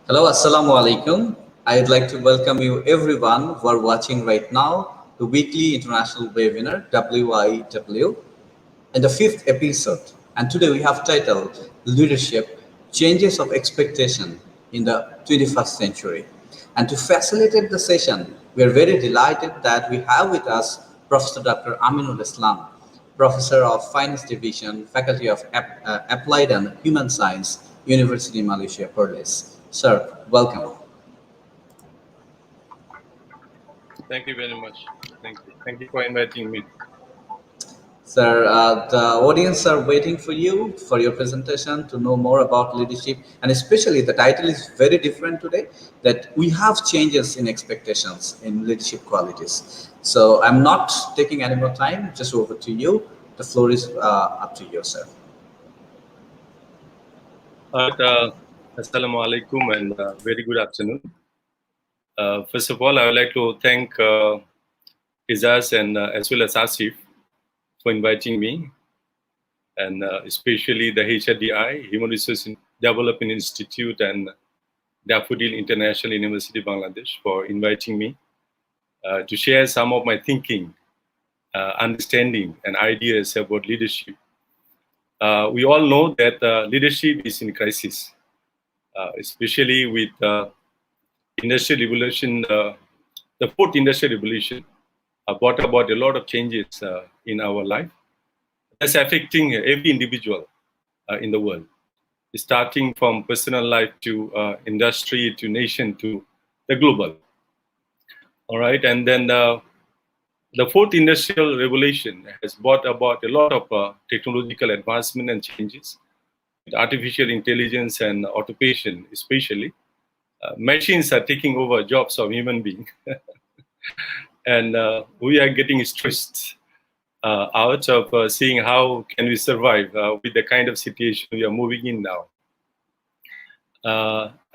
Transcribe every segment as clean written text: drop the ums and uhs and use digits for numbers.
Hello, Assalamu alaikum. I'd like to welcome you everyone who are watching right now the weekly international webinar WIW and the fifth episode. And today we have titled Leadership Changes of Expectation in the 21st Century. And to facilitate the session, we are very delighted that we have with us Professor Dr. Aminul Islam, Professor of Finance Division, Faculty of Applied and Human Science, University Malaysia, Perlis. Sir, welcome. Thank you very much. Thank you. Thank you for inviting me. Sir, the audience are waiting for you for your presentation to know more about leadership, and especially the title is very different today. That we have changes in expectations in leadership qualities. So I'm not taking any more time. Just over to you. The floor is up to you, sir. Assalamu alaikum and very good afternoon. First of all, I would like to thank Izaz and as well as Asif for inviting me, and especially the HRDI, Human Resource Development Institute, and Daffodil International University, Bangladesh, for inviting me to share some of my thinking, understanding, and ideas about leadership. We all know that leadership is in crisis, especially with industrial revolution, the fourth industrial revolution brought about a lot of changes in our life. That's affecting every individual in the world, starting from personal life to industry to nation to the global. All right, and then the fourth industrial revolution has brought about a lot of technological advancement and changes, with artificial intelligence and automation, especially. Machines are taking over jobs of human beings, and we are getting stressed out of seeing how can we survive with the kind of situation we are moving in now.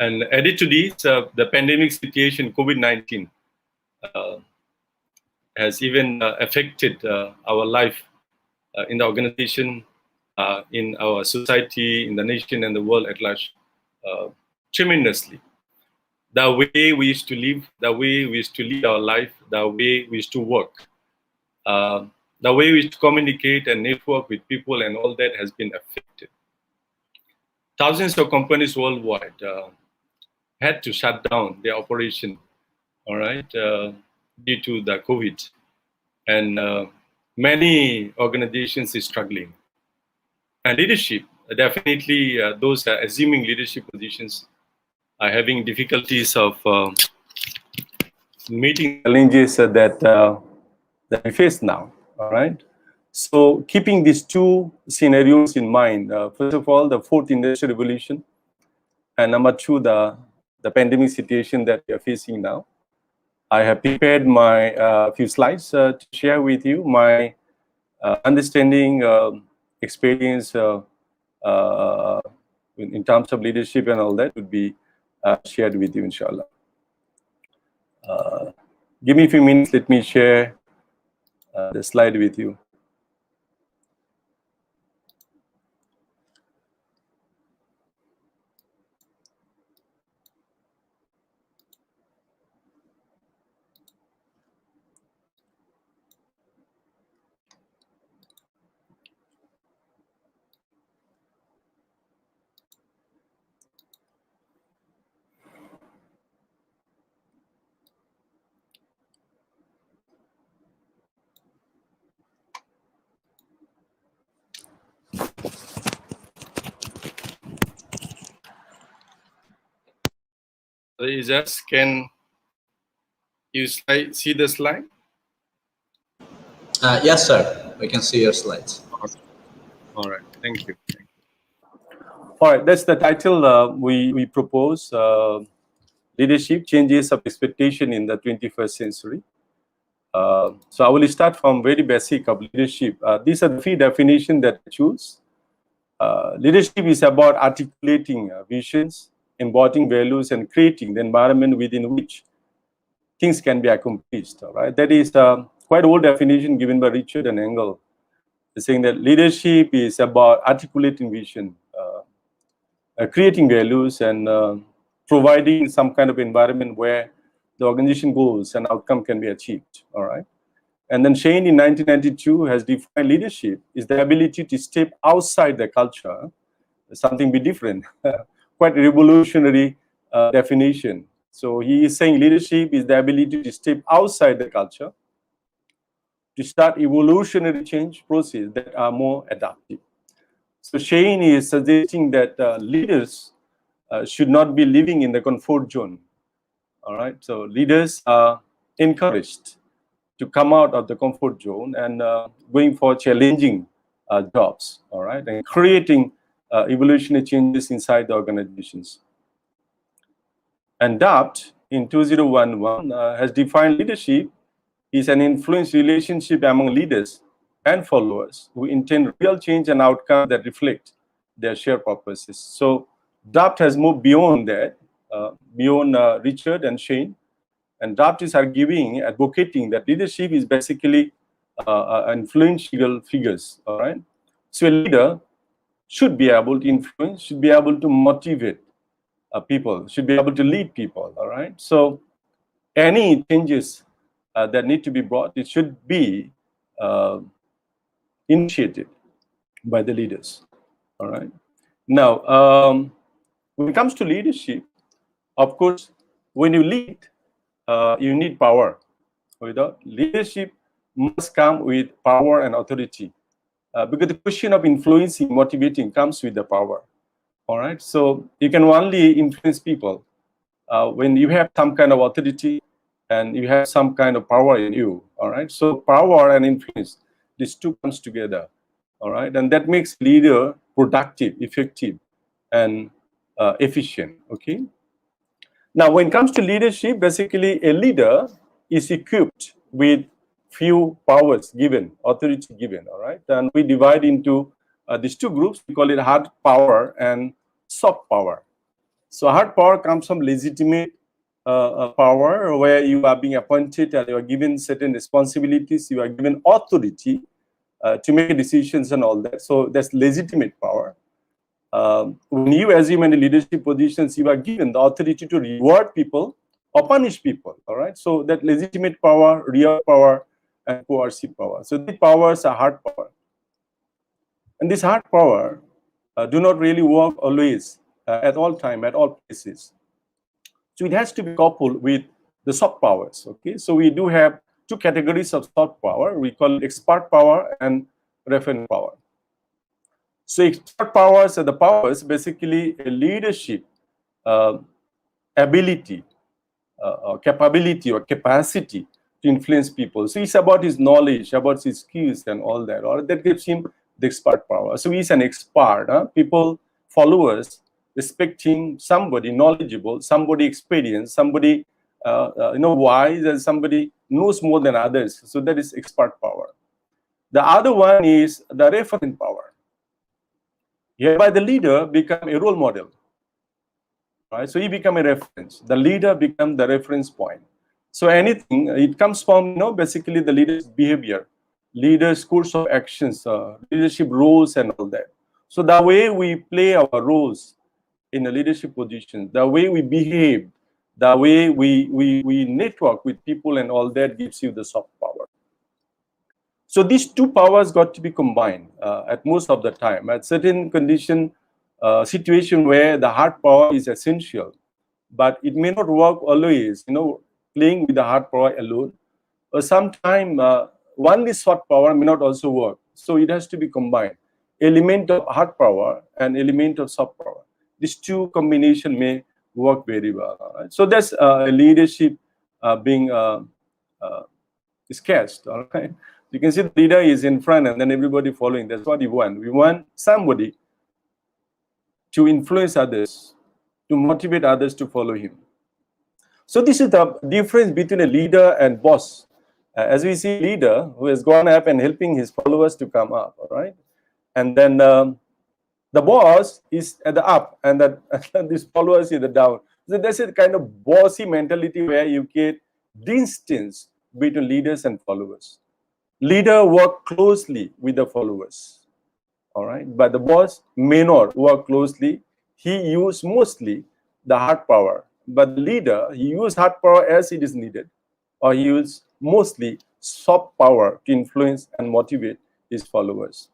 And added to this, the pandemic situation, COVID-19, has even affected our life in the organization, in our society, in the nation, and the world at large tremendously. The way we used to live, the way we used to lead our life, the way we used to work, the way we used to communicate and network with people, and all that has been affected. Thousands of companies worldwide had to shut down their operation, all right, due to the COVID. And many organizations is struggling. And leadership, definitely those are assuming leadership positions are having difficulties of meeting challenges that we face now, all right? So keeping these two scenarios in mind, first of all, the fourth industrial revolution, and number two, the pandemic situation that we are facing now. I have prepared my few slides to share with you my understanding, experience in terms of leadership and all that would be shared with you, inshallah. Give me a few minutes, let me share the slide with you. Can you see the slide? Yes, sir. We can see your slides. All right. Thank you. All right. That's the title we propose. Leadership Changes of Expectation in the 21st Century. So I will start from very basic of leadership. These are the three definitions that I choose. Leadership is about articulating visions, embodying values, and creating the environment within which things can be accomplished. All right, that is quite old definition given by Richard and Engel, saying that leadership is about articulating vision, creating values, and providing some kind of environment where the organization goals and outcome can be achieved. All right. And then Shane in 1992 has defined leadership is the ability to step outside the culture, something be different, quite revolutionary definition. So he is saying leadership is the ability to step outside the culture, to start evolutionary change process that are more adaptive. So Shane is suggesting that leaders should not be living in the comfort zone. All right. So leaders are encouraged to come out of the comfort zone and going for challenging jobs. All right, and creating evolutionary changes inside the organizations. And DAPT in 2011 has defined leadership is an influence relationship among leaders and followers who intend real change and outcome that reflect their shared purposes. So DAPT has moved beyond that, beyond Richard and Shane. And DAPT is arguing, advocating that leadership is basically influential figures, all right? So a leader should be able to influence, should be able to motivate people, should be able to lead people, all right? So any changes that need to be brought, it should be initiated by the leaders, all right? Now, when it comes to leadership, of course, when you lead, you need power. Without leadership must come with power and authority, because the question of influencing, motivating comes with the power. All right, so you can only influence people when you have some kind of authority and you have some kind of power in you. All right, so power and influence, these two comes together. All right, and that makes leader productive, effective, and efficient. Okay. Now, when it comes to leadership, basically a leader is equipped with few powers given, authority given, all right? And we divide into these two groups. We call it hard power and soft power. So hard power comes from legitimate power, where you are being appointed and you are given certain responsibilities, you are given authority to make decisions and all that. So that's legitimate power. When you assume any leadership positions, you are given the authority to reward people or punish people, all right? So that legitimate power, real power, and coercive power. So these powers are hard power. And this hard power do not really work always, at all time, at all places. So it has to be coupled with the soft powers, okay? So we do have two categories of soft power. We call it expert power and referent power. So expert powers are the powers, basically a leadership ability, or capability or capacity to influence people. So it's about his knowledge, about his skills and all that, or that gives him the expert power. So he's an expert. People, followers, respecting somebody knowledgeable, somebody experienced, somebody wise, and somebody knows more than others. So that is expert power. The other one is the referent power. Hereby the leader become a role model. Right? So he become a reference. The leader become the reference point. So anything, it comes from, basically the leader's behavior, leader's course of actions, leadership roles and all that. So the way we play our roles in a leadership position, the way we behave, the way we network with people and all that gives you the soft power. So these two powers got to be combined at most of the time. At certain condition, situation where the hard power is essential, but it may not work always, playing with the hard power alone. Or sometimes only soft power may not also work. So it has to be combined. Element of hard power and element of soft power. These two combination may work very well. Right? So that's leadership being sketched. All right. You can see the leader is in front and then everybody following. That's what we want. We want somebody to influence others, to motivate others to follow him. So this is the difference between a leader and boss. As we see, leader who has gone up and helping his followers to come up, all right? And then the boss is at the up and these followers is the down. So that's a kind of bossy mentality where you get distance between leaders and followers. Leader work closely with the followers, all right? But the boss may not work closely. He use mostly the hard power. But the leader, he uses hard power as it is needed, or he uses mostly soft power to influence and motivate his followers.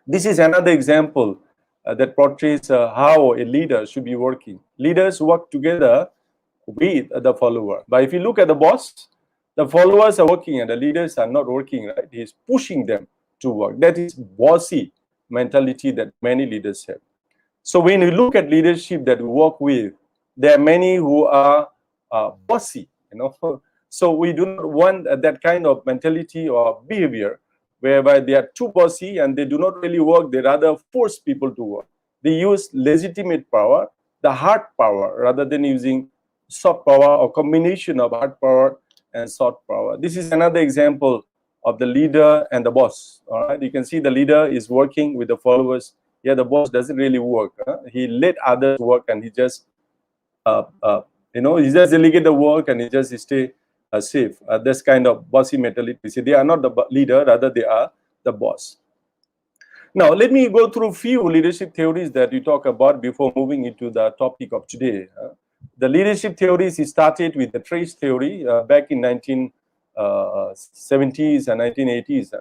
This is another example that portrays how a leader should be working. Leaders work together with the follower. But if you look at the boss, the followers are working and the leaders are not working, right? He's pushing them to work. That is bossy mentality that many leaders have. So when you look at leadership that we work with, there are many who are bossy, So we do not want that kind of mentality or behavior whereby they are too bossy and they do not really work. They rather force people to work. They use legitimate power, the hard power, rather than using soft power or combination of hard power and soft power. This is another example of the leader and the boss. All right, you can see the leader is working with the followers. Yeah, the boss doesn't really work. He let others work and he just, he just delegate the work and he just stay safe. This kind of bossy mentality. See, they are not the leader, rather they are the boss. Now, let me go through a few leadership theories that we talk about before moving into the topic of today. The leadership theories started with the trace theory back in 1970s and 1980s.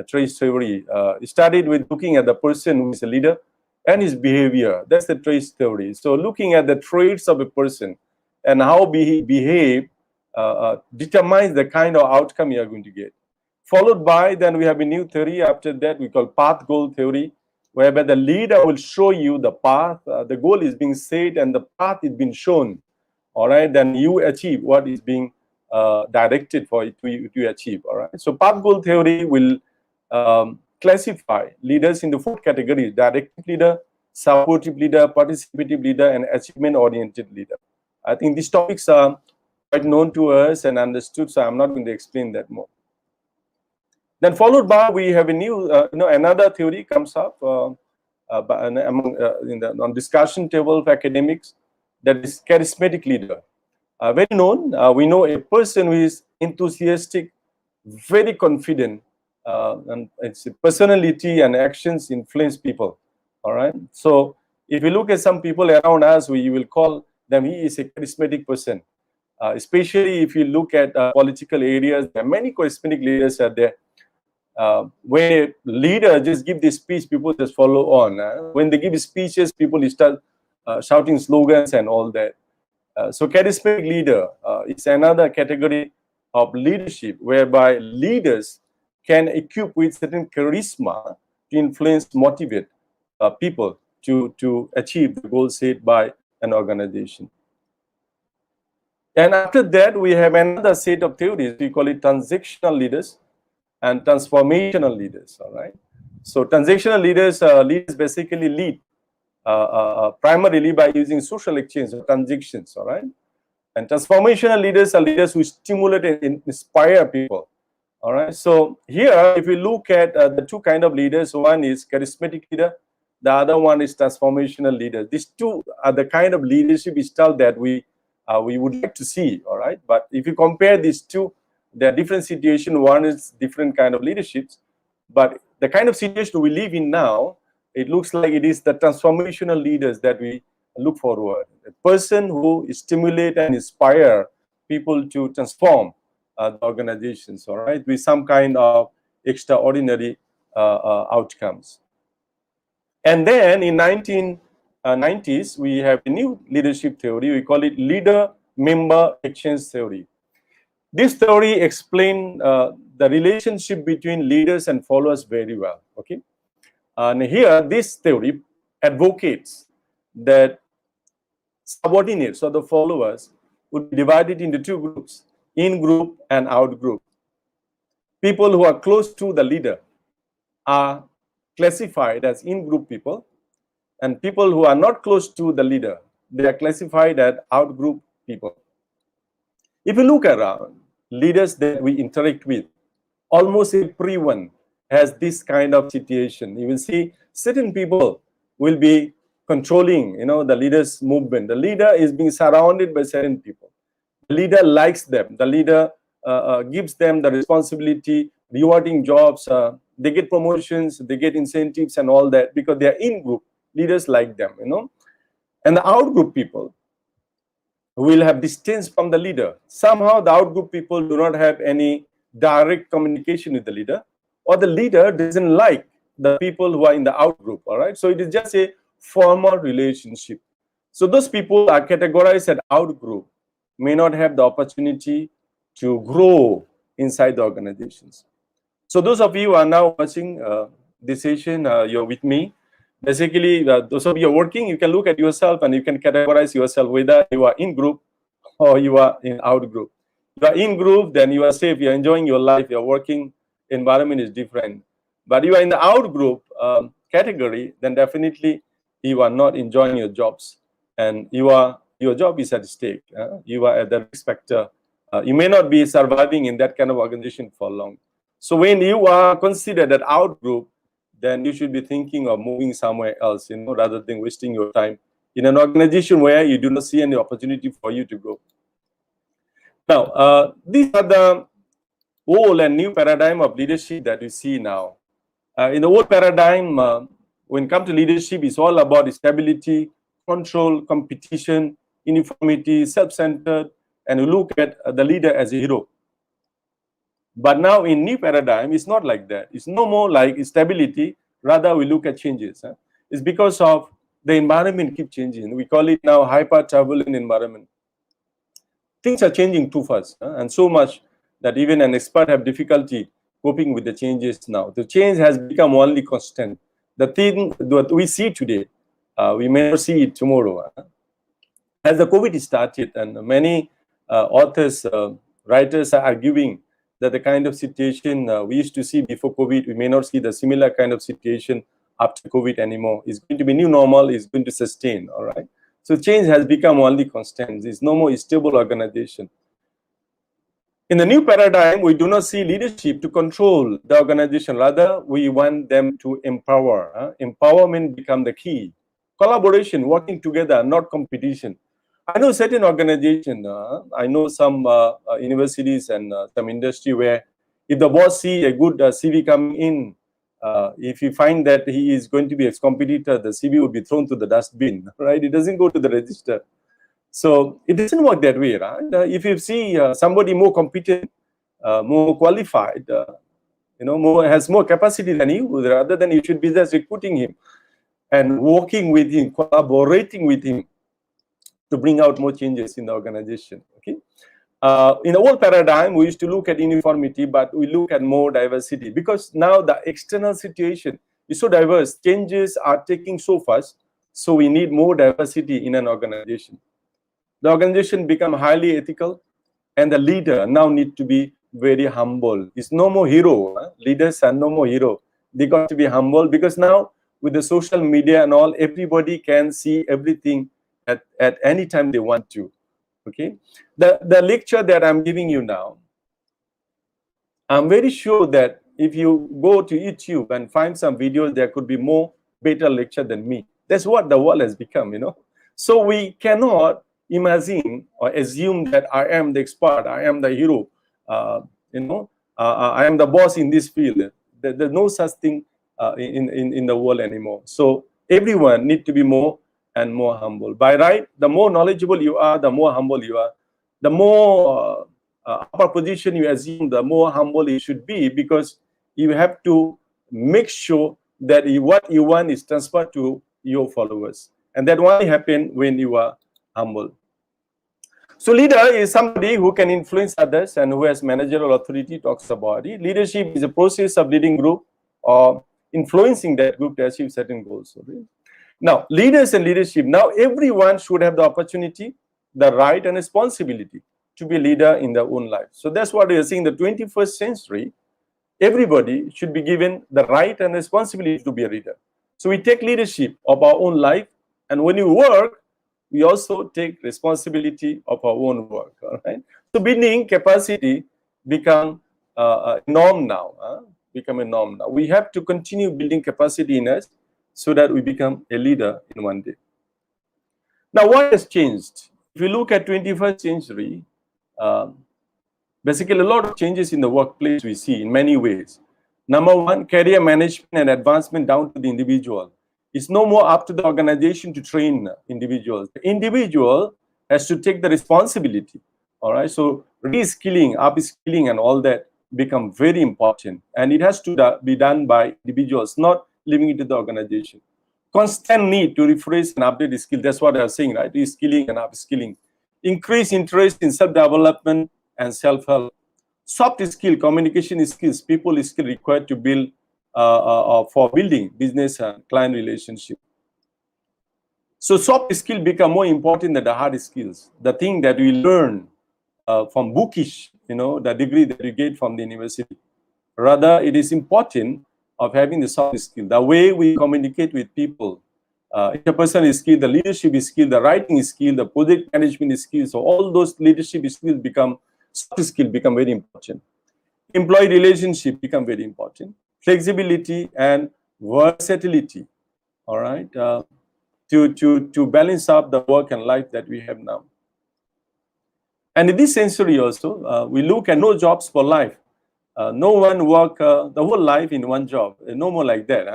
Trace theory started with looking at the person who is a leader and his behavior. That's the trace theory. So looking at the traits of a person and how he behaves determines the kind of outcome you are going to get. Followed by, then we have a new theory after that we call path goal theory, whereby the leader will show you the path, the goal is being set and the path is being shown. All right, then you achieve what is being directed for it to achieve. All right, so path goal theory will classify leaders into 4 categories: directive leader, supportive leader, participative leader, and achievement-oriented leader. I think these topics are quite known to us and understood, so I'm not going to explain that more. Then followed by, we have a new, another theory comes up on discussion table of academics, that is charismatic leader. Very known, we know a person who is enthusiastic, very confident, and its personality and actions influence people. All right. So if you look at some people around us, we will call them, he is a charismatic person. Especially if you look at political areas, there are many charismatic leaders are there. When a leader just give this speech, people just follow on. When they give speeches, people start shouting slogans and all that. So charismatic leader is another category of leadership whereby leaders can equip with certain charisma to influence, motivate people to achieve the goals set by an organization. And after that, we have another set of theories. We call it transactional leaders and transformational leaders. All right. So transactional leaders, leaders basically lead primarily by using social exchange or transactions. All right. And transformational leaders are leaders who stimulate and inspire people. All right. So here, if we look at the 2 kind of leaders, one is charismatic leader, the other one is transformational leader. These 2 are the kind of leadership style that we would like to see. All right. But if you compare these 2, there are different situations. One is different kind of leaderships, but the kind of situation we live in now, it looks like it is the transformational leaders that we look forward. A person who stimulate and inspire people to transform the organizations, all right, with some kind of extraordinary outcomes. And then in 1990s, we have a new leadership theory. We call it leader-member exchange theory. This theory explains the relationship between leaders and followers very well. Okay, and here this theory advocates that subordinates or the followers would be divided into 2 groups: in group and out group. People who are close to the leader are classified as in group people, and people who are not close to the leader, they are classified as out group people. If you look around, leaders that we interact with, almost everyone has this kind of situation. You will see certain people will be controlling, the leader's movement. The leader is being surrounded by certain people. The leader likes them. The leader gives them the responsibility, rewarding jobs. They get promotions, they get incentives and all that because they are in group. Leaders like them, And the outgroup people will have distance from the leader. Somehow the outgroup people do not have any direct communication with the leader, or the leader doesn't like the people who are in the outgroup, all right? So it is just a formal relationship. So those people are categorized as outgroup, may not have the opportunity to grow inside the organizations. So those of you who are now watching this session, you're with me. Basically, those of you who are working, you can look at yourself and you can categorize yourself whether you are in group or you are in out group. If you are in group, then you are safe, you're enjoying your life, your working environment is different. But you are in the out group category, then definitely you are not enjoying your jobs, and your job is at stake. You are at the risk factor. You may not be surviving in that kind of organization for long. So when you are considered an out group, then you should be thinking of moving somewhere else, rather than wasting your time in an organization where you do not see any opportunity for you to go. Now, these are the old and new paradigm of leadership that we see now. In the old paradigm, when it comes to leadership, it's all about stability, control, competition, uniformity, self-centered, and we look at the leader as a hero. But now in new paradigm, it's not like that. It's no more like stability. Rather, we look at changes. It's because of the environment keep changing. We call it now hyper-turbulent environment. Things are changing too fast, and so much that even an expert have difficulty coping with the changes now. The change has become only constant. The thing that we see today, we may not see it tomorrow. As the COVID started, and many authors, writers are arguing that the kind of situation we used to see before COVID, we may not see the similar kind of situation after COVID anymore. It's going to be new normal, it's going to sustain, all right? So change has become only constant. There's no more stable organization. In the new paradigm, we do not see leadership to control the organization. Rather, we want them to empower. Empowerment become the key. Collaboration, working together, not competition. I know certain organizations, I know some universities and some industry where if the boss see a good CV coming in, if you find that he is going to be a competitor, the CV would be thrown to the dustbin, right? It doesn't go to the register. So it doesn't work that way, right? If you see somebody more competent, more qualified, has more capacity than you, rather than you should be just recruiting him and working with him, collaborating with him to bring out more changes in the organization. Okay. In the old paradigm, we used to look at uniformity, but we look at more diversity because now the external situation is so diverse. Changes are taking so fast, so we need more diversity in an organization. The organization become highly ethical, and the leader now need to be very humble. It's no more hero. Leaders are no more hero. They got to be humble because now with the social media and all, everybody can see everything at any time they want to. Okay, the lecture that I'm giving you now, I'm very sure that if you go to YouTube and find some videos, there could be more better lecture than me. That's what the world has become, So we cannot imagine or assume that I am the expert, I am the hero, I am the boss in this field. There's no such thing in the world anymore. So everyone need to be more and more humble. By right, the more knowledgeable you are, the more humble you are. The more upper position you assume, the more humble you should be, because you have to make sure that what you want is transferred to your followers. And that only happens when you are humble. So leader is somebody who can influence others and who has managerial authority, talks about it. Leadership is a process of leading group or influencing that group to achieve certain goals. Okay? Now, leaders and leadership, now everyone should have the opportunity, the right and responsibility to be a leader in their own life. So that's what we are seeing in the 21st century. Everybody should be given the right and responsibility to be a leader. So we take leadership of our own life, and when you work, we also take responsibility of our own work. All right. So building capacity become a norm now. Become a norm now. We have to continue building capacity in us so that we become a leader in one day. Now, what has changed? If you look at 21st century, basically a lot of changes in the workplace we see in many ways. Number one, career management and advancement down to the individual. It's no more up to the organization to train individuals. The individual has to take the responsibility. All right. So reskilling, upskilling, and all that become very important, and it has to be done by individuals, not leaving it to the organization. Constant need to refresh and update the skill. That's what I was saying, right? Reskilling and upskilling. Increase interest in self-development and self-help. Soft skill, communication skills, people skill required to build for building business and client relationship. So soft skill become more important than the hard skills. The thing that we learn from bookish, the degree that you get from the university. Rather, it is important of having the soft skill, the way we communicate with people. Interpersonal skill, the leadership skill, the writing skill, the project management skills. So all those leadership skills soft skill become very important. Employee relationship become very important. Flexibility and versatility. All right, to balance up the work and life that we have now. And in this century also, we look at no jobs for life. No one work the whole life in one job. No more like that.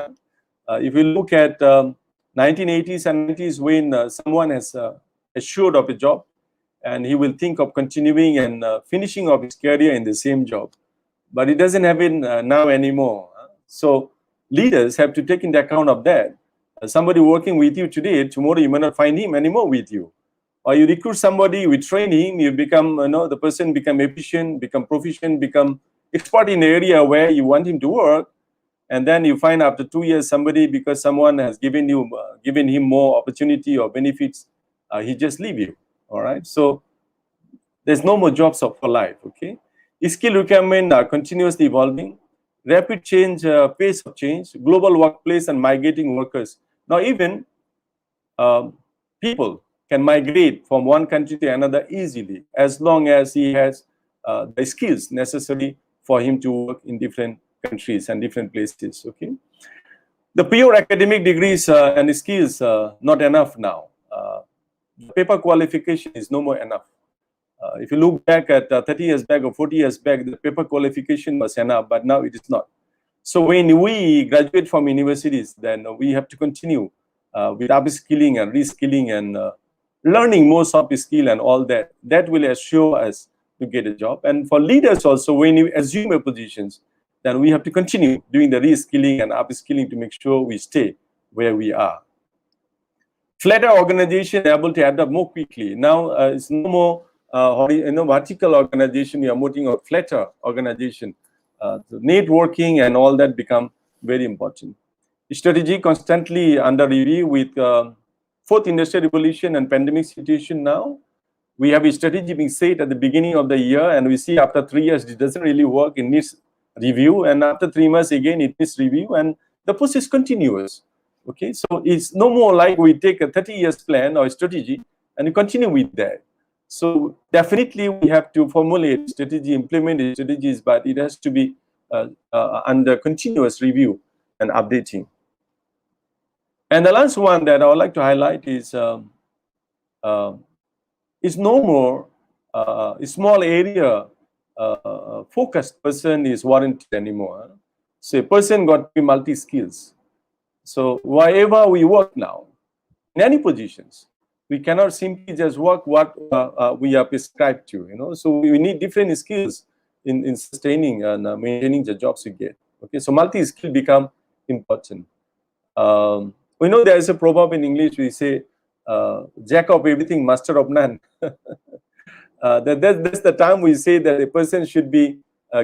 Huh? If you look at 1980s and 90s, when someone has assured of a job, and he will think of continuing and finishing of his career in the same job. But it doesn't happen now anymore. So leaders have to take into account of that. Somebody working with you today, tomorrow you may not find him anymore with you. Or you recruit somebody, we train him, you become, the person become efficient, become proficient, become expert in the area where you want him to work. And then you find after 2 years, somebody, because someone has given him more opportunity or benefits, he just leave you. All right. So there's no more jobs for life. Okay. Skill requirements are continuously evolving. Rapid change, pace of change, global workplace and migrating workers. Now even people can migrate from one country to another easily, as long as he has the skills necessary for him to work in different countries and different places. Okay, the pure academic degrees and skills not enough now. The paper qualification is no more enough. If you look back at 30 years back or 40 years back, the paper qualification was enough, but now it is not. So when we graduate from universities, then we have to continue with upskilling and reskilling and learning more soft skill and all that. That will assure us to get a job. And for leaders also, when you assume a positions, then we have to continue doing the reskilling and upskilling to make sure we stay where we are. Flatter organization able to adapt more quickly. Now it's no more vertical organization. We are moving a flatter organization. The networking and all that become very important. Strategy constantly under review with fourth industrial revolution and pandemic situation now. We have a strategy being set at the beginning of the year, and we see after 3 years it doesn't really work, it needs review, and after 3 months again it needs review, and the process continues. Okay, so it's no more like we take a 30 years plan or strategy and we continue with that. So definitely we have to formulate strategy, implement strategies, but it has to be under continuous review and updating. And the last one that I would like to highlight is no more a small area focused person is warranted anymore. So a person got to be multi-skills. So wherever we work now, in any positions, we cannot simply just work what we are prescribed to, So we need different skills in sustaining and maintaining the jobs we get. Okay, so multi-skill become important. We know there is a proverb in English, we say, jack of everything, master of none. That's the time we say that a person should be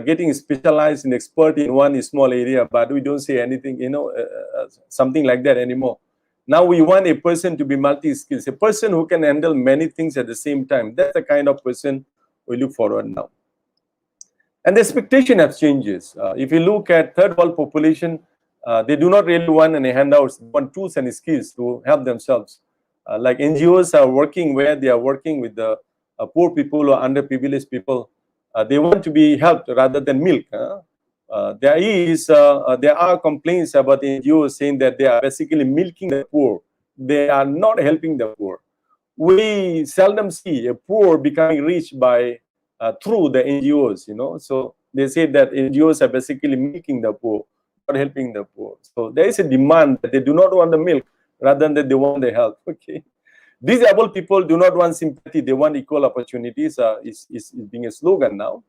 getting specialized and expert in one small area, but we don't say anything, something like that anymore. Now we want a person to be multi-skills, a person who can handle many things at the same time. That's the kind of person we look forward now. And the expectation has changes. If you look at third world population, they do not really want any handouts, they want tools and skills to help themselves. Like NGOs are working where they are working with the poor people or underprivileged people. They want to be helped rather than milk. There are complaints about NGOs saying that they are basically milking the poor. They are not helping the poor. We seldom see a poor becoming rich by through the NGOs. So they say that NGOs are basically milking the poor. without helping the poor. So there is a demand that they do not want the milk rather than they want the health. Okay. Disabled people do not want sympathy, they want equal opportunities, is being a slogan now.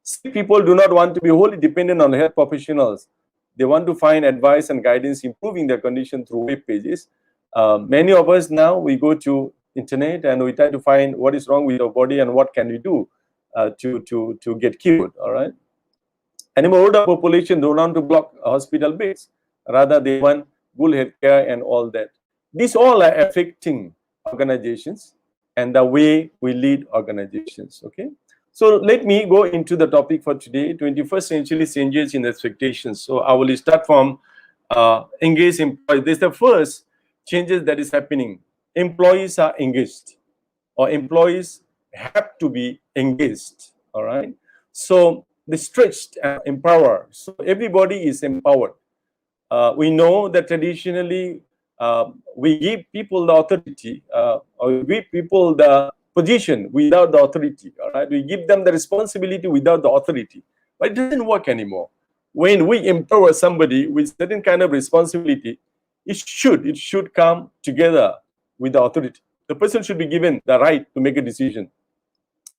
Sick people do not want to be wholly dependent on health professionals. They want to find advice and guidance, improving their condition through web pages. Many of us now, we go to internet and we try to find what is wrong with our body and what can we do to get cured, all right? And the older population don't want to block hospital beds. Rather, they want good healthcare and all that. These all are affecting organizations and the way we lead organizations, okay? So let me go into the topic for today, 21st century changes in expectations. So I will start from engaged employees. This is the first changes that is happening. Employees are engaged, or employees have to be engaged, all right? So the stretched and empowered. So everybody is empowered. We know that traditionally we give people the authority, or we give people the position without the authority, all right? We give them the responsibility without the authority. But it doesn't work anymore. When we empower somebody with certain kind of responsibility, it should come together with the authority. The person should be given the right to make a decision,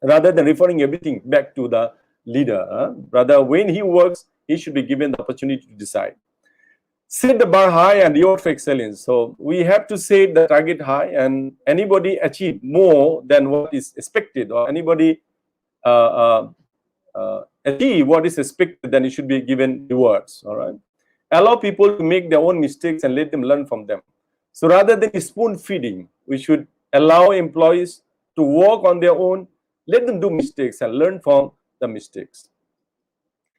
rather than referring everything back to the leader. Rather, when he works, he should be given the opportunity to decide. Set the bar high and reward for excellence. So we have to set the target high, and anybody achieve more than what is expected, or anybody achieve what is expected, then it should be given rewards, all right? Allow people to make their own mistakes and let them learn from them. So rather than spoon feeding, we should allow employees to work on their own, let them do mistakes and learn from the mistakes.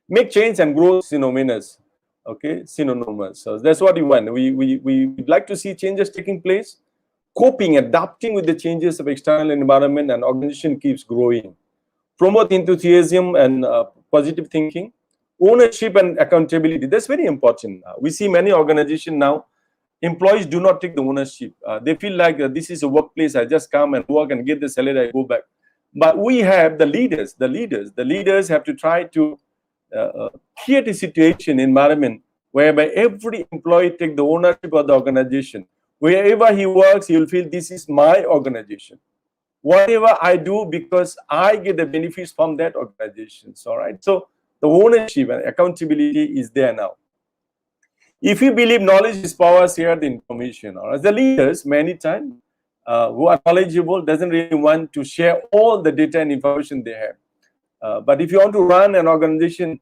Make change and growth synonymous. Okay, synonymous. So that's what we want. We'd like to see changes taking place, coping, adapting with the changes of external environment, and organization keeps growing. Promote enthusiasm and positive thinking, ownership and accountability. That's very important. We see many organizations now, employees do not take the ownership. They feel like this is a workplace, I just come and work and get the salary, I go back. But we have the leaders. The leaders have to try to create a situation, environment, whereby every employee take the ownership of the organization. Wherever he works, he will feel this is my organization. Whatever I do, because I get the benefits from that organization. All right. So the ownership and accountability is there now. If you believe knowledge is power, share the information. All right. The leaders, many times, who are knowledgeable, doesn't really want to share all the data and information they have. But if you want to run an organization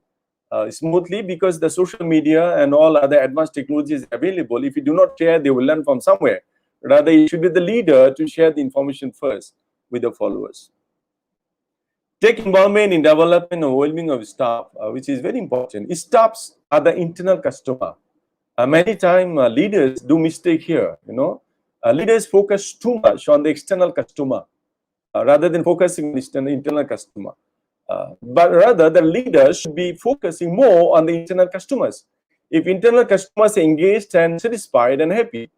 smoothly, because the social media and all other advanced technologies available, if you do not share, they will learn from somewhere. Rather, it should be the leader to share the information first with the followers. Take involvement in development and well-being of staff, which is very important. Staffs are the internal customer. Many times leaders do mistake here. Leaders focus too much on the external customer rather than focusing on the internal customer. But rather, the leaders should be focusing more on the internal customers. If internal customers are engaged and satisfied and happy,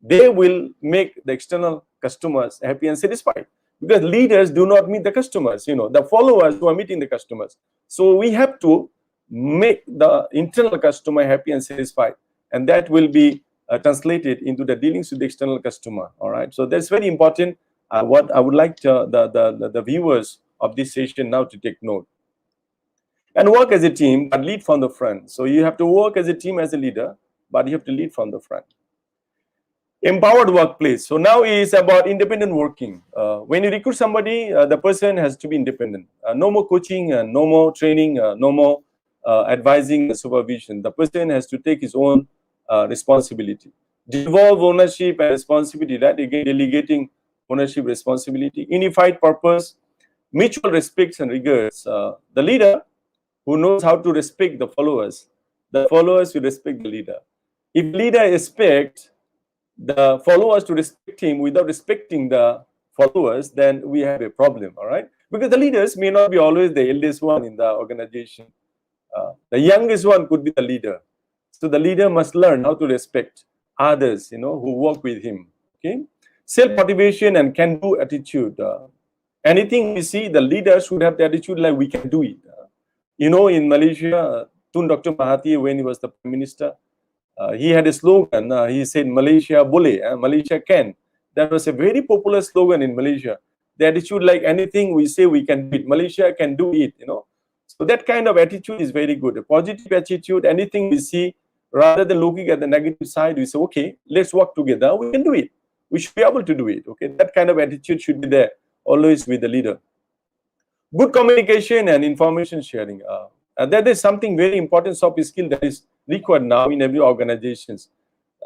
they will make the external customers happy and satisfied. Because leaders do not meet the customers, the followers who are meeting the customers. So we have to make the internal customer happy and satisfied, and that will be translated into the dealings with the external customer. All right. So that's very important. What I would like the viewers of this session now to take note. And work as a team, but lead from the front. So you have to work as a team as a leader, but you have to lead from the front. Empowered workplace. So now is about independent working. When you recruit somebody, the person has to be independent. No more coaching, no more training, no more advising and supervision. The person has to take his own responsibility. Devolve ownership and responsibility, right? Again, delegating ownership, responsibility. Unified purpose, mutual respects and regards. The leader who knows how to respect the followers will respect the leader. If leader expects the followers to respect him without respecting the followers, then we have a problem, all right? Because the leaders may not be always the eldest one in the organization. The youngest one could be the leader. So the leader must learn how to respect others, who work with him, okay? Self-motivation and can-do attitude. Anything we see, the leader should have the attitude like we can do it. In Malaysia, Tun Dr. Mahathir, when he was the Prime Minister, he had a slogan. He said, Malaysia boleh, Malaysia can. That was a very popular slogan in Malaysia. The attitude like anything we say we can do it. Malaysia can do it, you know. So that kind of attitude is very good. A positive attitude, anything we see, rather than looking at the negative side, we say, okay, let's work together. We can do it. We should be able to do it. Okay, that kind of attitude should be there always with the leader. Good communication and information sharing. That is something very important soft skill that is required now in every organizations.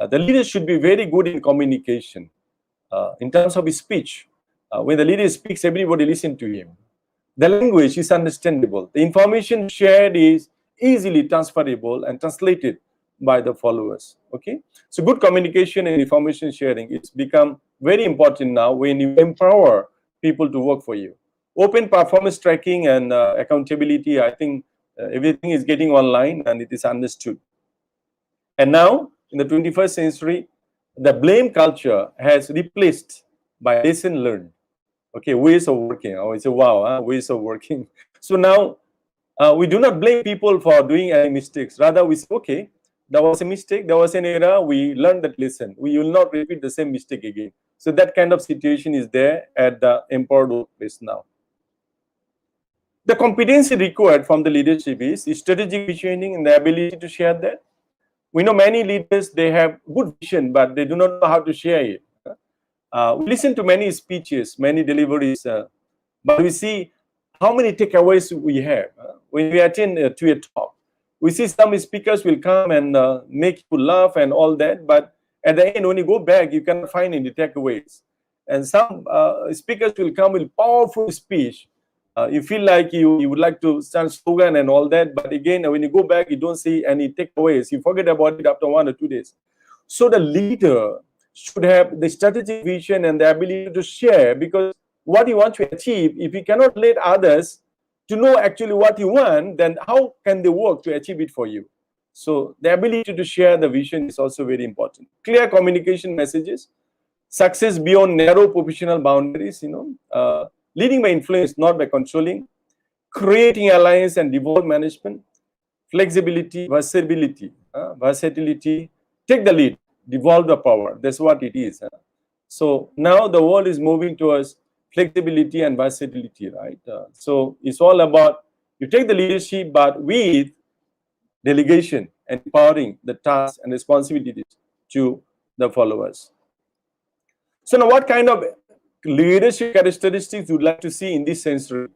The leader should be very good in communication. In terms of his speech, when the leader speaks, everybody listen to him. The language is understandable. The information shared is easily transferable and translated by the followers. Okay, so good communication and information sharing, it's become very important now when you empower people to work for you. Open performance tracking and accountability, I think everything is getting online and it is understood. And now, in the 21st century, the blame culture has replaced by lesson learned. Okay, ways of working. Oh, it's a wow, ways of working. So now, we do not blame people for doing any mistakes. Rather, we say, okay, there was a mistake, there was an error, we learned that lesson. We will not repeat the same mistake again. So that kind of situation is there at the empowered workplace now. The competency required from the leadership is strategic visioning and the ability to share that. We know many leaders, they have good vision, but they do not know how to share it. We listen to many speeches, many deliveries, but we see how many takeaways we have. When we attend to a talk, we see some speakers will come and make you laugh and all that, but at the end, when you go back, you cannot find any takeaways. And some speakers will come with powerful speech. You feel like you would like to stand slogan and all that, but again, when you go back, you don't see any takeaways. You forget about it after 1 or 2 days. So the leader should have the strategic vision and the ability to share, because what you want to achieve, if you cannot let others to know actually what you want, then how can they work to achieve it for you? So the ability to share the vision is also very important. Clear communication messages, success beyond narrow professional boundaries, leading by influence, not by controlling, creating alliance and devolve management, flexibility, versatility, take the lead, devolve the power. That's what it is. So now the world is moving towards flexibility and versatility, right? So it's all about you take the leadership, but with delegation and empowering the tasks and responsibilities to the followers. So now what kind of leadership characteristics you would like to see in this century?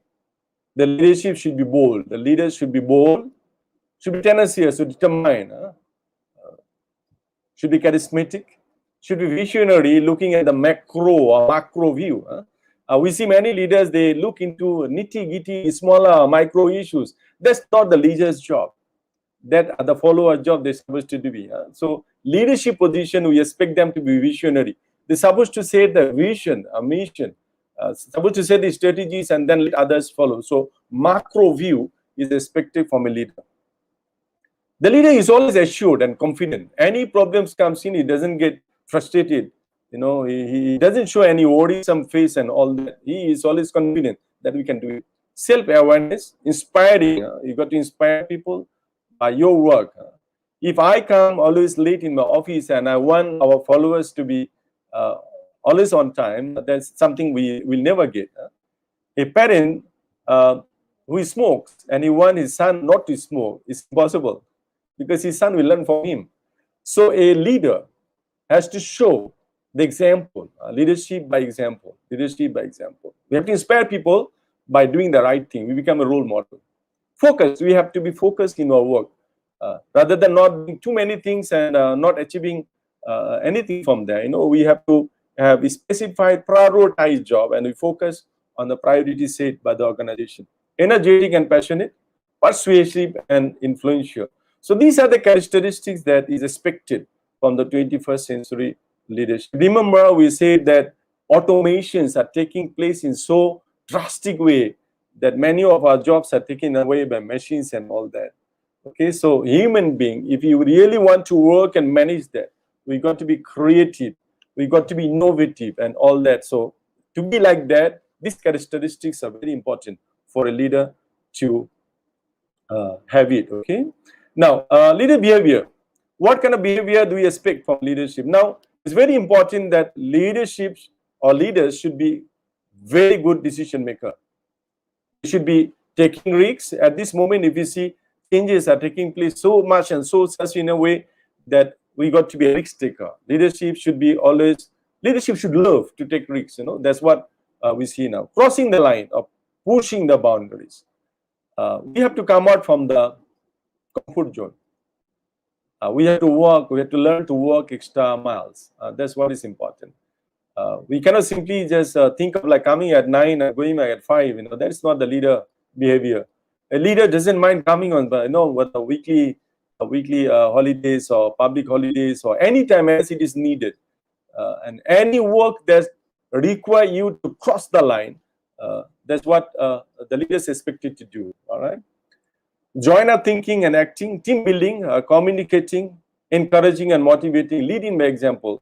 The leadership should be bold. The leaders should be bold, should be tenacious, should determine, should be charismatic, should be visionary, looking at the macro or macro view. We see many leaders, they look into nitty-gritty, smaller micro issues. That's not the leader's job. That the follower job they're supposed to do. So leadership position, we expect them to be visionary. They're supposed to say the vision, a mission, supposed to say the strategies and then let others follow. So macro view is expected from a leader. The leader is always assured and confident. Any problems comes in, he doesn't get frustrated. He doesn't show any worrisome face and all that. He is always confident that we can do it. Self-awareness, inspiring. You got to inspire people by your work. If I come always late in my office and I want our followers to be always on time, that's something we will never get. A parent who smokes and he wants his son not to smoke is impossible, because his son will learn from him. So a leader has to show the example, leadership by example, leadership by example. We have to inspire people by doing the right thing. We become a role model. Focus, we have to be focused in our work, rather than not doing too many things and not achieving anything from there. We have to have a specified prioritized job and we focus on the priorities set by the organization. Energetic and passionate, persuasive and influential. So these are the characteristics that is expected from the 21st century leadership. Remember, we said that automations are taking place in so drastic way that many of our jobs are taken away by machines and all that. Okay, so human being, if you really want to work and manage that, we got to be creative, we got to be innovative and all that. So to be like that, these characteristics are very important for a leader to have it. Okay, Now, leader behavior. What kind of behavior do we expect from leadership? Now, it's very important that leadership or leaders should be very good decision maker. They should be taking risks. At this moment, if you see changes are taking place so much and so such in a way that we got to be a risk taker. Leadership should be always, leadership should love to take risks. That's what we see now. Crossing the line of pushing the boundaries. We have to come out from the comfort zone. We have to work, we have to learn to work extra miles. That's what is important. We cannot simply just think of like coming at 9 and going at 5. That is not the leader behavior. A leader doesn't mind coming on, with the weekly holidays or public holidays or any time as it is needed. And any work that require you to cross the line, that's what the leader is expected to do. All right. Joiner thinking and acting, team building, communicating, encouraging and motivating, leading by example.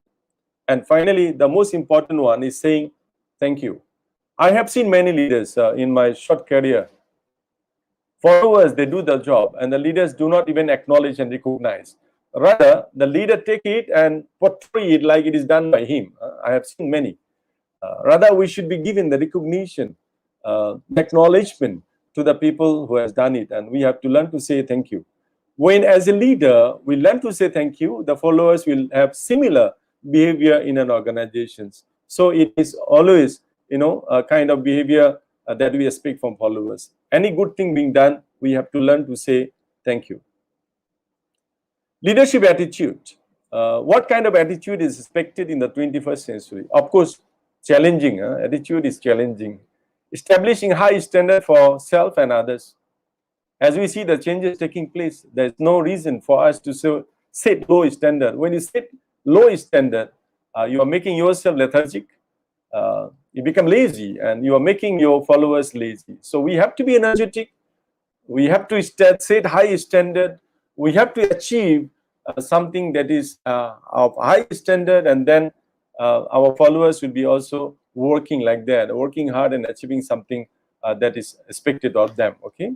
And finally, the most important one is saying thank you. I have seen many leaders in my short career. Followers, they do the job and the leaders do not even acknowledge and recognize. Rather, the leader take it and portray it like it is done by him. I have seen many. Rather, we should be given the recognition, acknowledgement to the people who has done it, and we have to learn to say thank you. When as a leader we learn to say thank you, the followers will have similar behavior in an organization. So it is always a kind of behavior that we expect from followers. Any good thing being done, we have to learn to say thank you. Leadership attitude. What kind of attitude is expected in the 21st century? Of course, challenging. Attitude is challenging. Establishing high standard for self and others. As we see the changes taking place, there is no reason for us to set low standard. When you set low standard, you are making yourself lethargic. You become lazy, and you are making your followers lazy. So we have to be energetic. We have to set high standard. We have to achieve something that is of high standard, and then our followers will be also working like that, working hard and achieving something that is expected of them. Okay,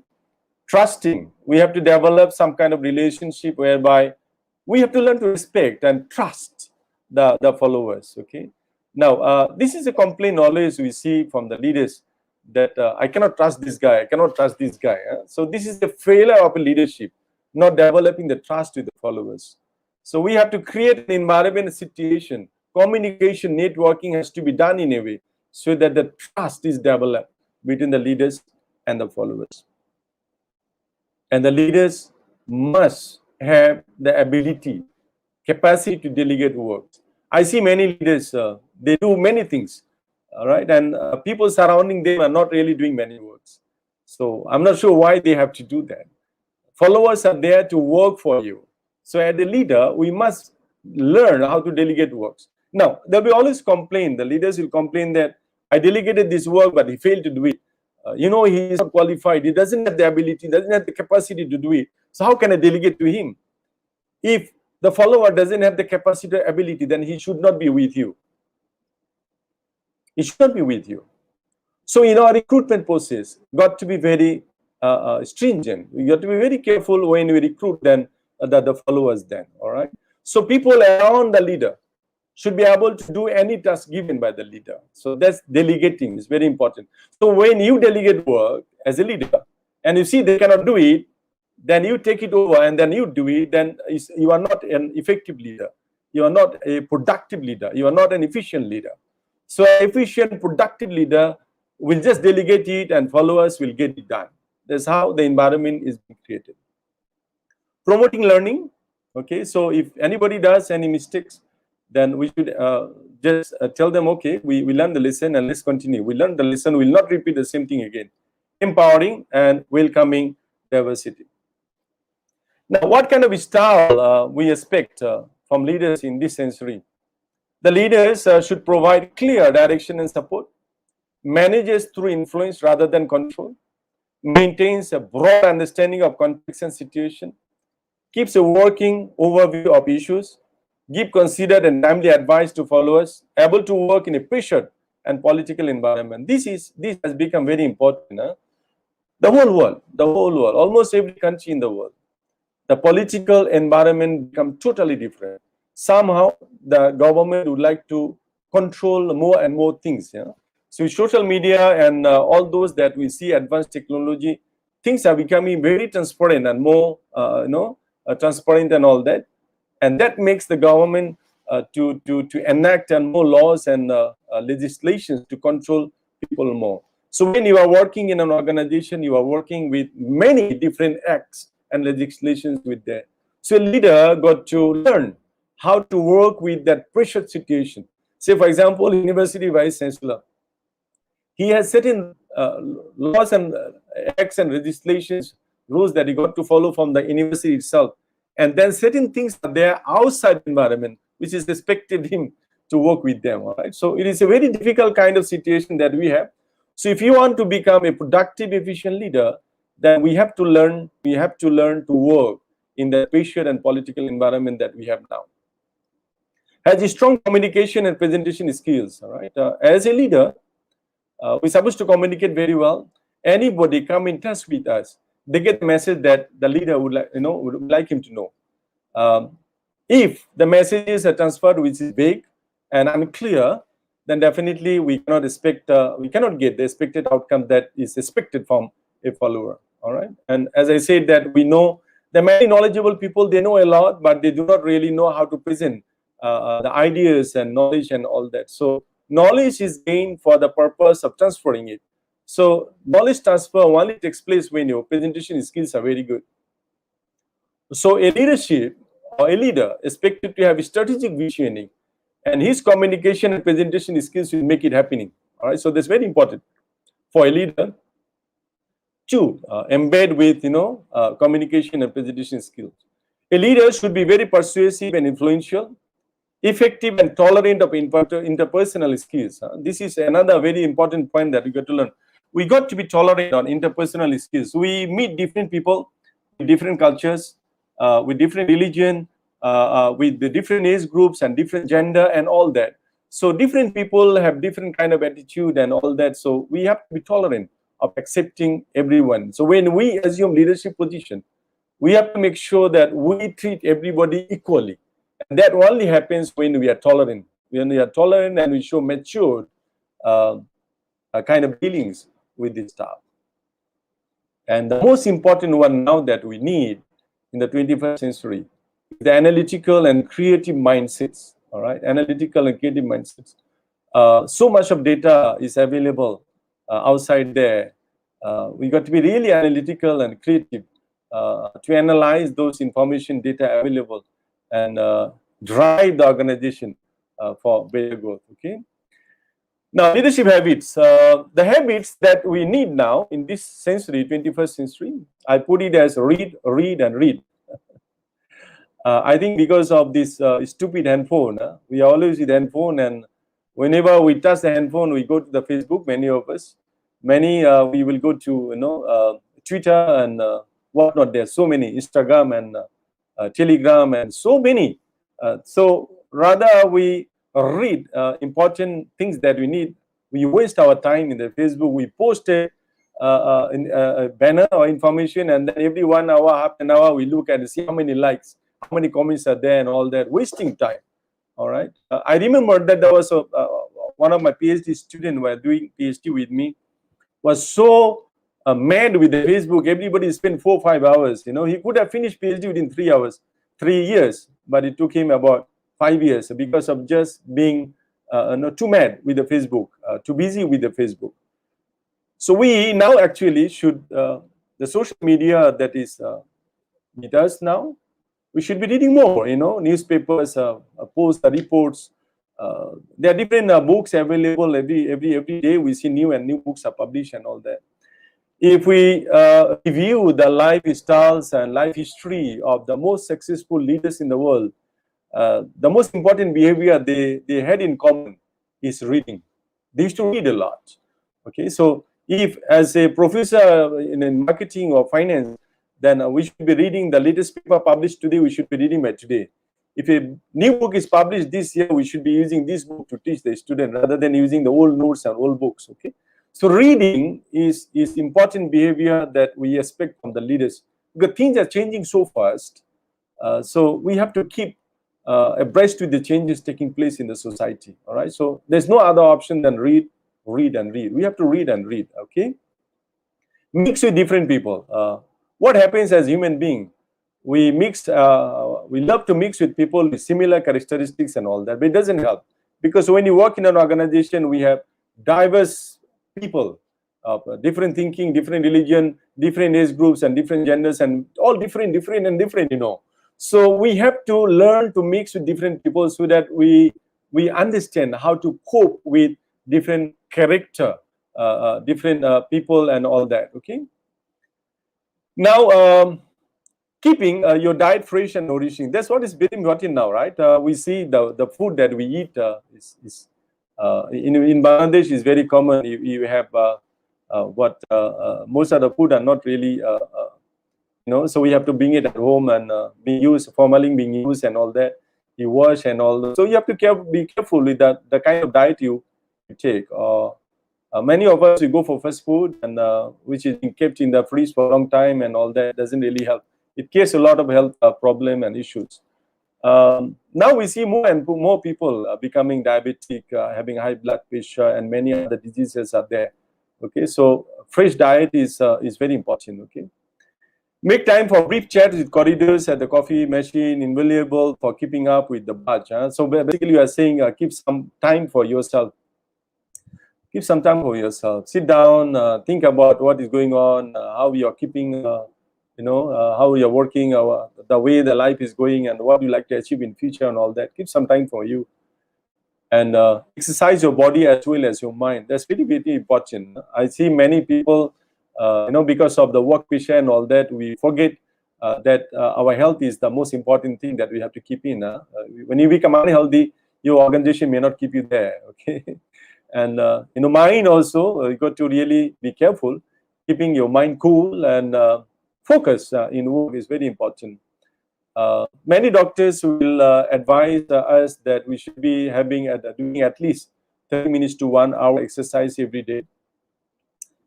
trusting. We have to develop some kind of relationship whereby we have to learn to respect and trust the followers. Okay. Now, this is a complaint always we see from the leaders that I cannot trust this guy, I cannot trust this guy. So this is the failure of a leadership, not developing the trust with the followers. So we have to create an environment, a situation, communication, networking has to be done in a way so that the trust is developed between the leaders and the followers. And the leaders must have the ability, capacity to delegate work. I see many leaders, they do many things, all right, and people surrounding them are not really doing many works. So I'm not sure why they have to do that. Followers are there to work for you. So as a leader, we must learn how to delegate works. Now, there will always complain. The leaders will complain that I delegated this work, but he failed to do it. He is not qualified. He doesn't have the ability, doesn't have the capacity to do it. So how can I delegate to him? If the follower doesn't have the capacity or ability, then he should not be with you. He should not be with you. So in our recruitment process, got to be very stringent. We got to be very careful when we recruit then the followers then. All right. So people around the leader should be able to do any task given by the leader. So that's delegating is very important. So when you delegate work as a leader and you see they cannot do it, then you take it over and then you do it, then you are not an effective leader. You are not a productive leader. You are not an efficient leader. So an efficient, productive leader will just delegate it and followers will get it done. That's how the environment is being created. Promoting learning. Okay, so if anybody does any mistakes, then we should just tell them, okay, we learned the lesson and let's continue. We learned the lesson, we'll not repeat the same thing again. Empowering and welcoming diversity. Now, what kind of style we expect from leaders in this century? The leaders should provide clear direction and support, manages through influence rather than control, maintains a broad understanding of context and situation, keeps a working overview of issues, give considered and timely advice to followers, able to work in a pressured and political environment. This has become very important. The whole world, almost every country in the world, the political environment become totally different. Somehow the government would like to control more and more things. Yeah? So social media and all those that we see advanced technology, things are becoming very transparent and more transparent and all that, and that makes the government to enact and more laws and legislations to control people more. So when you are working in an organization, you are working with many different acts and legislations with that. So a leader got to learn how to work with that pressure situation. Say, for example, University Vice Chancellor, he has certain laws and acts and legislations, rules that he got to follow from the university itself. And then certain things are there outside the environment, which is expected him to work with them. All right. So it is a very difficult kind of situation that we have. So if you want to become a productive, efficient leader, then we have to learn to work in the pressure and political environment that we have now. Has a strong communication and presentation skills. All right. As a leader, we're supposed to communicate very well. Anybody come in touch with us, they get the message that the leader would like him to know. If the messages are transferred which is vague and unclear, then definitely we cannot get the expected outcome that is expected from a follower. All right. And as I said, that we know the many knowledgeable people, they know a lot, but they do not really know how to present the ideas and knowledge and all that. So knowledge is gained for the purpose of transferring it. So knowledge transfer only takes place when your presentation skills are very good. So a leadership or a leader expected to have strategic visioning, and his communication and presentation skills will make it happening. All right. So that's very important for a leader to embed with communication and presentation skills. A leader should be very persuasive and influential, effective and tolerant of interpersonal skills. This is another very important point that we got to learn. We got to be tolerant on interpersonal skills. We meet different people with different cultures, with different religion, with the different age groups and different gender and all that. So different people have different kind of attitude and all that. So we have to be tolerant of accepting everyone. So when we assume leadership position, we have to make sure that we treat everybody equally. And that only happens when we are tolerant. When we are tolerant and we show mature kind of dealings with this staff. And the most important one now that we need in the 21st century is the analytical and creative mindsets. All right, analytical and creative mindsets. So much of data is available outside there. We got to be really analytical and creative to analyze those information data available and drive the organization for better growth. Okay. Now, leadership habits. The habits that we need now in this century, 21st century, I put it as read, read, and read. I think because of this stupid handphone, we are always with handphone, and whenever we touch the handphone, we go to the Facebook. Many of us, we will go to Twitter and whatnot. There's so many, Instagram and Telegram and so many. So rather we read important things that we need. We waste our time in the Facebook. We post a banner or information, and then every 1 hour, half an hour, we look and see how many likes, how many comments are there, and all that, wasting time. All right. I remember that there was one of my PhD students who were doing PhD with me was so mad with the Facebook. Everybody spent 4 or 5 hours. He could have finished PhD within 3 hours, 3 years, but it took him about 5 years because of just being too mad with the Facebook, too busy with the Facebook. So we now actually should, the social media that is with us now, we should be reading more, newspapers, posts, reports. There are different books available every day. We see new books are published and all that. If we review the lifestyles and life history of the most successful leaders in the world, the most important behavior they had in common is reading. They used to read a lot. Okay, so if as a professor in marketing or finance, then we should be reading the latest paper published today. We should be reading by today. If a new book is published this year, we should be using this book to teach the student rather than using the old notes and old books. Okay, so reading is important behavior that we expect from the leaders because things are changing so fast. So we have to keep abreast with the changes taking place in the society. All right. So there's no other option than read, read, and read. We have to read and read. Okay. Mix with different people. What happens as human being? We love to mix with people with similar characteristics and all that, but it doesn't help, because when you work in an organization, we have diverse people of different thinking, different religion, different age groups, and different genders, and all different, you know. So we have to learn to mix with different people so that we understand how to cope with different character, different people, and all that. Okay. Now, keeping your diet fresh and nourishing. That's what is very important now, right? We see the food that we eat in Bangladesh is very common. You have most of the food are not really, so we have to bring it at home and be used, formalin being used and all that. You wash and all that. So you have to be careful with the kind of diet you take. Many of us, we go for fast food, and which is kept in the fridge for a long time, and all that doesn't really help. It creates a lot of health problem and issues. Now we see more and more people becoming diabetic, having high blood pressure, and many other diseases are there. Okay, so fresh diet is very important. Okay, make time for brief chats with corridors at the coffee machine, invaluable for keeping up with the batch. So basically, you are saying keep some time for yourself. Give some time for yourself. Sit down, think about what is going on, how you are keeping, how you're working, the way the life is going, and what you like to achieve in future and all that. Give some time for you. And exercise your body as well as your mind. That's very, very important. I see many people, because of the work pressure and all that, we forget that our health is the most important thing that we have to keep in. When you become unhealthy, your organization may not keep you there. Okay. And mind also, you got to really be careful. Keeping your mind cool and focus in work is very important. Many doctors will advise us that we should be doing at least 30 minutes to 1 hour exercise every day.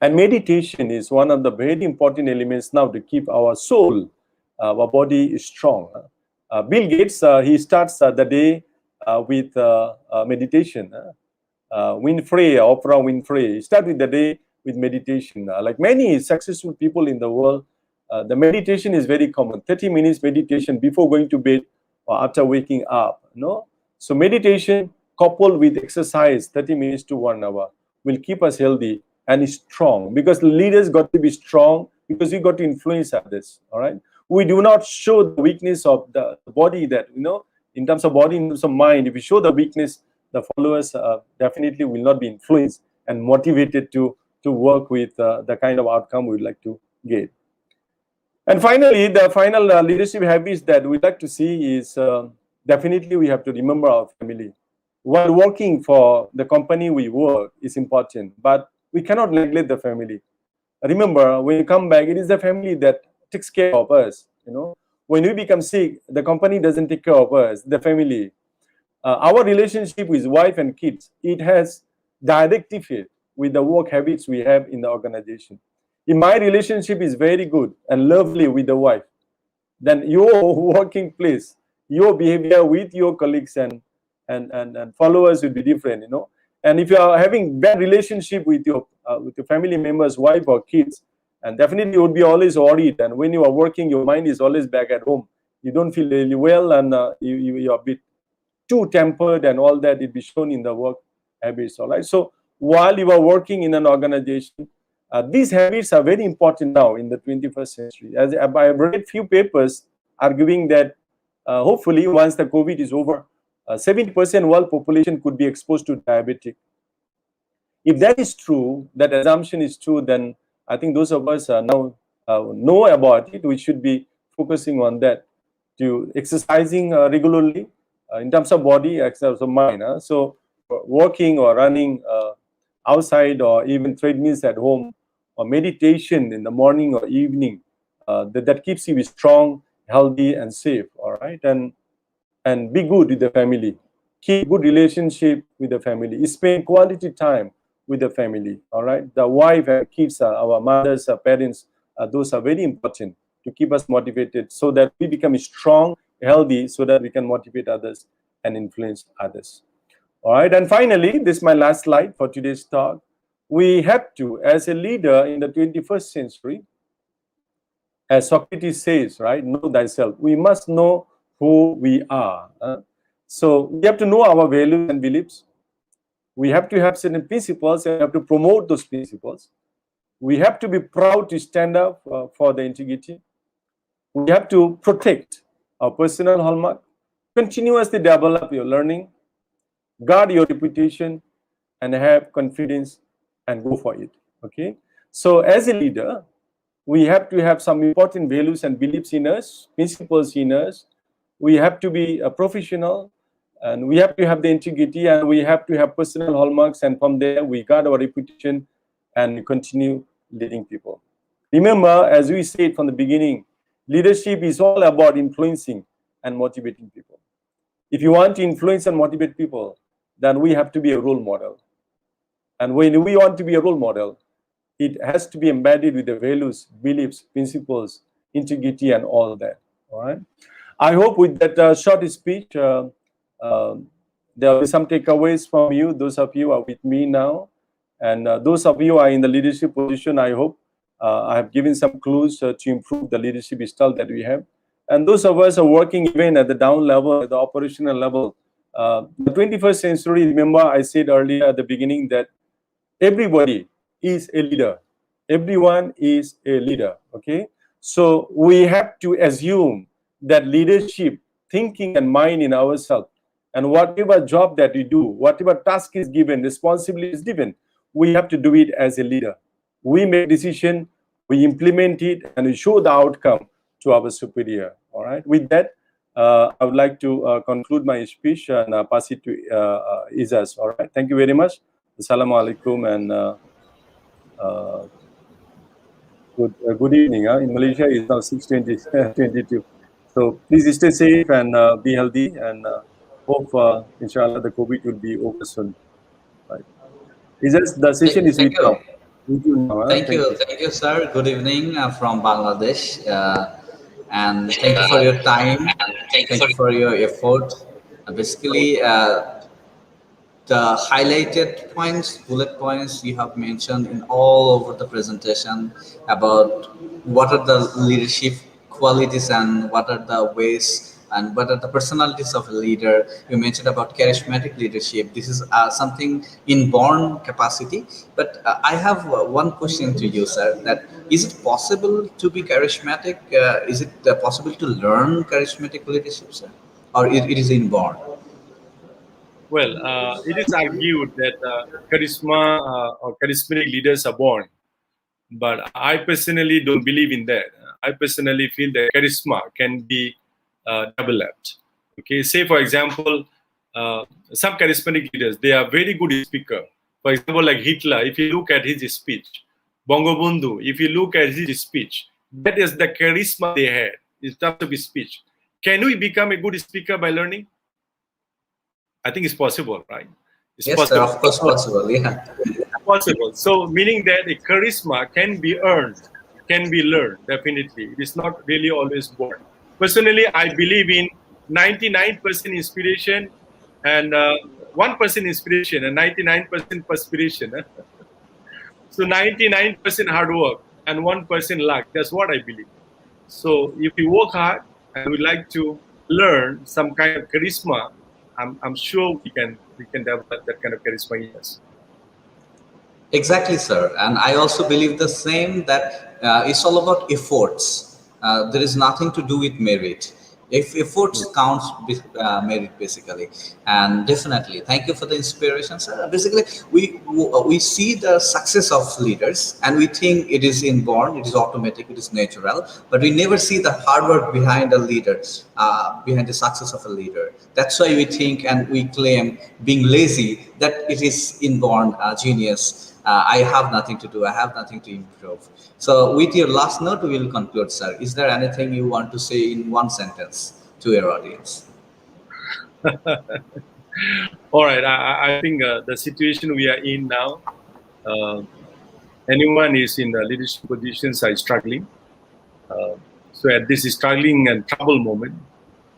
And meditation is one of the very important elements now to keep our soul, our body strong. Bill Gates, he starts the day with meditation. Oprah Winfrey, start with the day with meditation. Like many successful people in the world, the meditation is very common. 30 minutes meditation before going to bed or after waking up. So meditation coupled with exercise, 30 minutes to 1 hour, will keep us healthy and strong. Because leaders got to be strong, because we got to influence others. All right. We do not show the weakness of the body that in terms of body, in terms of mind. If we show the weakness, the followers definitely will not be influenced and motivated to work with the kind of outcome we'd like to get. And finally, the final leadership habits that we'd like to see is definitely we have to remember our family. While working for the company we work is important, but we cannot neglect the family. Remember, when you come back, it is the family that takes care of us. When we become sick, the company doesn't take care of us, the family. Our relationship with wife and kids, it has direct effect with the work habits we have in the organization. If my relationship is very good and lovely with the wife, then your working place, your behavior with your colleagues and followers will be different, And if you are having bad relationship with your family members, wife or kids, and definitely you would be always worried. And when you are working, your mind is always back at home. You don't feel really well, and you are a bit too tempered and all that. It be shown in the work habits. All right. So while you are working in an organization, these habits are very important now in the 21st century. As I have read few papers arguing that hopefully once the COVID is over, 70% world population could be exposed to diabetic. If that is true, that assumption is true, then I think those of us now know about it. We should be focusing on that, to exercising regularly in terms of body, exercise of mind. So walking or running outside, or even treadmills at home, or meditation in the morning or evening, that keeps you strong, healthy, and safe. All right, and be good with the family. Keep good relationship with the family. Spend quality time with the family. All right, the wife and kids, our mothers, our parents, those are very important to keep us motivated so that we become strong, healthy, so that we can motivate others and influence others. All right, and finally, this is my last slide for today's talk. We have to, as a leader in the 21st century, as Socrates says, right, know thyself. We must know who we are. So we have to know our values and beliefs. We have to have certain principles and have to promote those principles. We have to be proud to stand up for the integrity. We have to protect our personal hallmark, continuously develop your learning, guard your reputation, and have confidence and go for it. Okay. So as a leader, we have to have some important values and beliefs in us, principles in us. We have to be a professional, and we have to have the integrity, and we have to have personal hallmarks, and from there we guard our reputation and continue leading people. Remember, as we said from the beginning, leadership is all about influencing and motivating people. If you want to influence and motivate people, then we have to be a role model. And when we want to be a role model, it has to be embedded with the values, beliefs, principles, integrity, and all that. All right. I hope with that short speech, there will be some takeaways from you. Those of you are with me now, and those of you who are in the leadership position, I hope I have given some clues to improve the leadership style that we have. And those of us who are working even at the down level, at the operational level, the 21st century, remember I said earlier at the beginning that everybody is a leader. Everyone is a leader, okay? So we have to assume that leadership, thinking and mind in ourselves, and whatever job that we do, whatever task is given, responsibility is given, we have to do it as a leader. We make decision, we implement it, and we show the outcome to our superior, all right? With that, I would like to conclude my speech and pass it to Izaz, all right? Thank you very much. Assalamualaikum and good evening. In Malaysia, it's now 6:22. So please stay safe and be healthy, and hope, inshallah, the COVID will be over soon. Right. The session is with Thank you. now. With you now. Thank you, sir. Good evening from Bangladesh, and thank you for your time. Thank you for your effort. Basically, the highlighted points, bullet points you have mentioned in all over the presentation about what are the leadership qualities and what are the ways and what are the personalities of a leader. You mentioned about charismatic leadership. This is something inborn capacity. But I have one question to you, sir, that is it possible to be charismatic? Is it possible to learn charismatic leadership, sir? Or it is inborn? Well, it is argued that charisma or charismatic leaders are born, but I personally don't believe in that. I personally feel that charisma can be developed. Okay, say for example, some charismatic leaders, they are very good speaker. For example, like Hitler, if you look at his speech, Bangabandhu, if you look at his speech, that is the charisma they had in terms of his speech. Can we become a good speaker by learning? I think it's possible, right? It's yes, possible. sir, of course possible, yeah. Possible. So meaning that a charisma can be earned, can be learned, definitely. It is not really always born. Personally, I believe in 99% inspiration and 1% inspiration and 99% perspiration. So 99% hard work and 1% luck. That's what I believe. So if you work hard and we like to learn some kind of charisma, I'm sure we can develop that kind of charisma in us. Exactly, sir. And I also believe the same, that it's all about efforts. There is nothing to do with merit. If efforts counts, merit basically. And definitely, thank you for the inspiration, sir. Basically, we see the success of leaders and we think it is inborn, it is automatic, it is natural, but we never see the hard work behind a leader, behind the success of a leader. That's why we think and we claim, being lazy, that it is inborn genius. I have nothing to do. I have nothing to improve. So with your last note, we will conclude, sir. Is there anything you want to say in one sentence to your audience? All right. I think the situation we are in now, anyone is in the leadership positions are struggling. So at this struggling and trouble moment,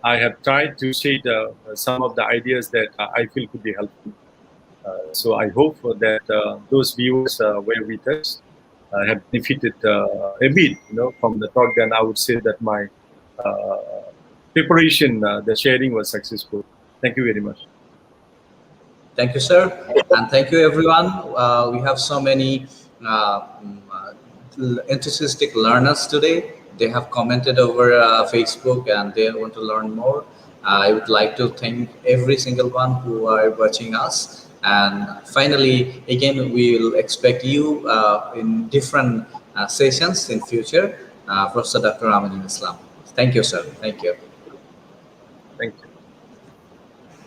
I have tried to state some of the ideas that I feel could be helpful. So I hope that those viewers were with us have benefited a bit, from the talk. Then I would say that my preparation, the sharing was successful. Thank you very much. Thank you, sir, and thank you, everyone. We have so many enthusiastic learners today. They have commented over Facebook, and they want to learn more. I would like to thank every single one who are watching us. And finally, again, we will expect you in different sessions in future. Professor Dr. Aminul Islam. Thank you, sir. Thank you. Thank you.